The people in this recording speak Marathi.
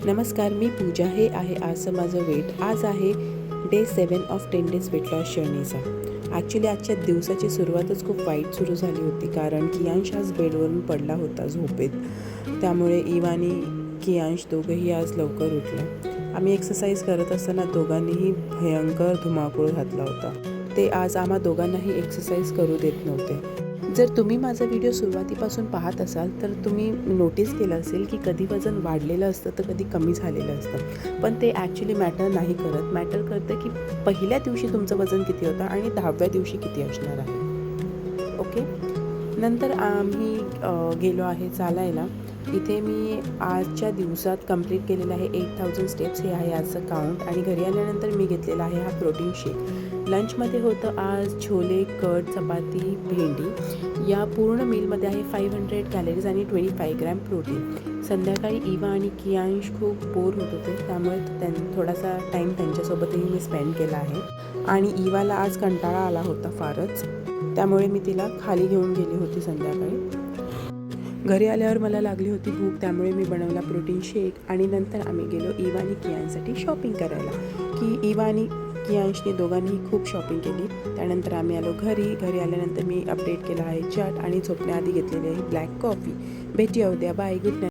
नमस्कार, मी पूजा. हे आहे आजचं माझं वेट. आज आहे day 7 of 10 days weight loss जर्नीचा. ॲक्च्युली आजच्या दिवसाची सुरुवातच खूप वाईट सुरू झाली होती, कारण कियांश आज बेडवरून पडला होता झोपेत. त्यामुळे इवा आणि कियांश दोघंही आज लवकर उठले. आम्ही एक्सरसाइज करत असताना दोघांनीही भयंकर धुमाकूळ घातला होता. ते आज आम्हा दोघांनाही एक्सरसाइज करू देत नव्हते. जर तुम्ही माझा व्हिडिओ सुरुवातीपासून पाहत असाल तर तुम्ही नोटीस केलं असेल की कधी वजन वाढलेलं असतं तर कधी कमी झालेलं असतं. पण ते ॲक्च्युली मॅटर नाही करत. मॅटर करतं की पहिल्या दिवशी तुमचं वजन किती होतं आणि 10व्या दिवशी किती असणार आहे. ओके. नंतर आम्ही गेलो आहे चालायला. इथे मी आजच्या दिवसात कंप्लीट केलेलं आहे 8000 स्टेप्स. हे आहे आजचं काउंट. आणि घरी आल्यानंतर मी घेतलेला आहे हा प्रोटीन शेक. लंचमध्ये होतं आज छोले, कट, चपाती, भेंडी. या पूर्ण मीलमध्ये आहे 500 कॅलरीज आणि 25 ग्रॅम प्रोटीन. संध्याकाळी इवा आणि कियांश खूप बोर होत होते, त्यामुळे थोडासा टाईम त्यांच्यासोबतही मी स्पेंड केला आहे. आणि इवाला आज कंटाळा आला होता फारच, त्यामुळे मी तिला खाली घेऊन गेली होती संध्याकाळी. घरी आल्यावर मला लागली होती भूक, त्यामुळे मी बनवला प्रोटीन शेक. आणि नंतर आम्ही गेलो इवा आणि कियांसाठी शॉपिंग करायला. इवा आणि कियांशने दोघांनीही खूप शॉपिंग केली. त्यानंतर आम्ही आलो घरी. आल्यानंतर मी अपडेट केला आहे चाट आणि झोपण्याआधी घेतलेली आहे ब्लॅक कॉफी. भेटूया उद्या. बाय. Good night.